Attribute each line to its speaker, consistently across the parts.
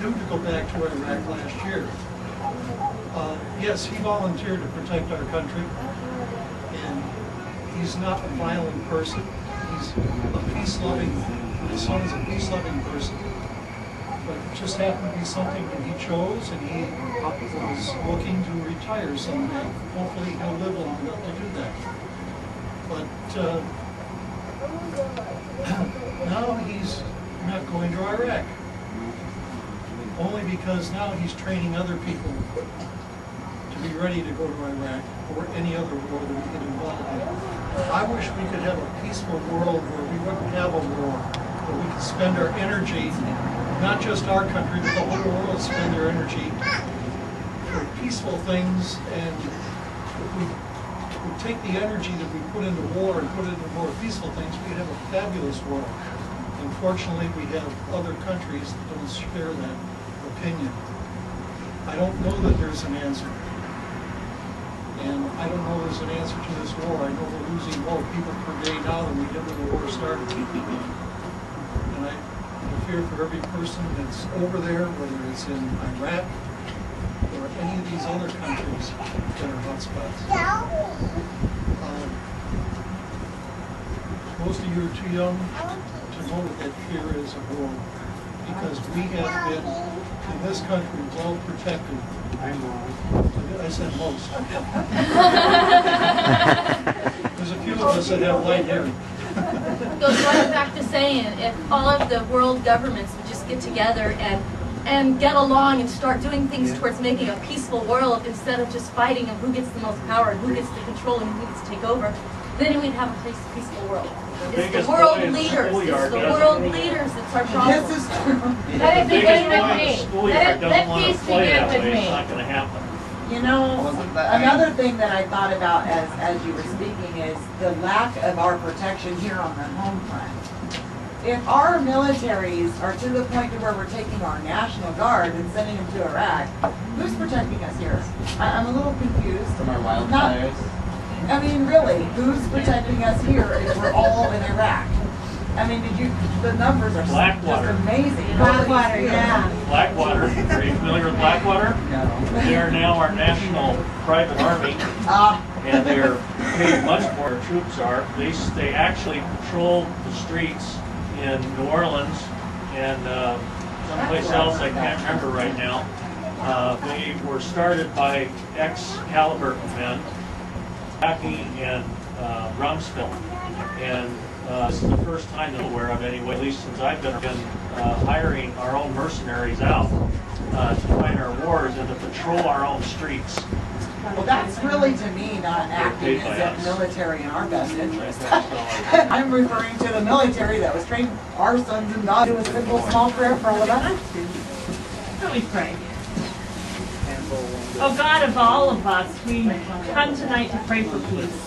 Speaker 1: due to go back to Iraq last year. Yes, he volunteered to protect our country, and he's not a violent person. He's a peace-loving, his son is a peace-loving person. But it just happened to be something that he chose, and he was looking to retire someday. Hopefully he'll live long enough to do that. But now he's not going to Iraq. Only because now he's training other people to be ready to go to Iraq or any other war that we get involved in. I wish we could have a peaceful world where we wouldn't have a war, where we could spend our energy, not just our country, but the whole world spend their energy for peaceful things, and if we would take the energy that we put into war and put it into more peaceful things, we'd have a fabulous world. Unfortunately, we have other countries that don't share that opinion. I don't know that there's an answer. And I don't know there's an answer to this war. I know we're losing more people per day now than we did when the war started. And I fear for every person that's over there, whether it's in Iraq or any of these other countries that are hotspots. Most of you are too young to know what that fear is of war, because we have been, in this country, well protected. I said most. There's a few of us that have light hair.
Speaker 2: It goes right back to saying, if all of the world governments would just get together and get along and start doing things towards making a peaceful world instead of just fighting of who gets the most power and who gets to control and who gets to take over, then we'd have a peaceful world. It's the world leaders. It's the world leaders that's our problem.
Speaker 3: This is true.
Speaker 4: Let it begin with me. Let peace begin with me.
Speaker 5: It's not going to happen.
Speaker 3: You know, another thing that I thought about as you were speaking is the lack of our protection here on the home front. If our militaries are to the point to where we're taking our National Guard and sending them to Iraq, who's protecting us here? I'm a little confused.
Speaker 6: From our wildfires?
Speaker 3: I mean, really, who's protecting us here if we're all in Iraq? I mean, the numbers are just amazing.
Speaker 4: Blackwater, yeah.
Speaker 5: Blackwater, are you familiar with Blackwater?
Speaker 6: No.
Speaker 5: They are now our national private army, and they are paid much more than troops are. They actually patrol the streets in New Orleans and someplace else I can't remember right now. They were started by ex-Caliber men, Jackie and Rumsfeld, and this is the first time that I'm aware of anyway, at least since I've been hiring our own mercenaries out to fight our wars and to patrol our own streets.
Speaker 3: Well, that's really, to me, not acting as a military in our best interest. I'm referring to the military that was trained our sons and daughters. Do a simple small prayer for all of us.
Speaker 4: Let me pray. Oh God of all of us, we come tonight to pray for peace.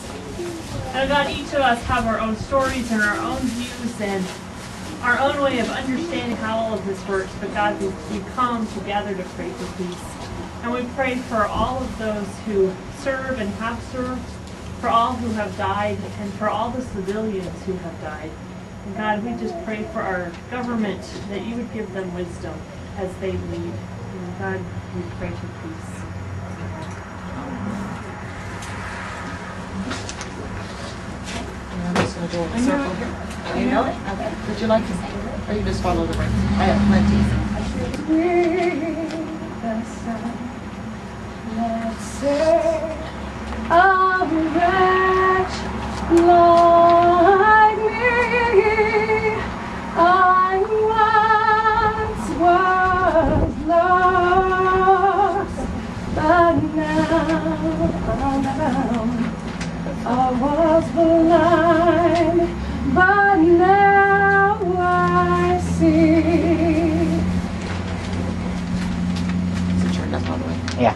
Speaker 4: And God, each of us have our own stories and our own views and our own way of understanding how all of this works. But God, we come together to pray for peace. And we pray for all of those who serve and have served, for all who have died, and for all the civilians who have died. And God, we just pray for our government, that you would give them wisdom as they lead. And God, we pray for peace.
Speaker 3: I'm just going to go in a circle here. You know it? Okay. Would you like to say it? Or you just follow the ring? I have plenty.
Speaker 7: Let's say a wretch like me, I once was lost, but now I was blind, but now I see.
Speaker 3: Is it turned up all the way?
Speaker 6: Yeah.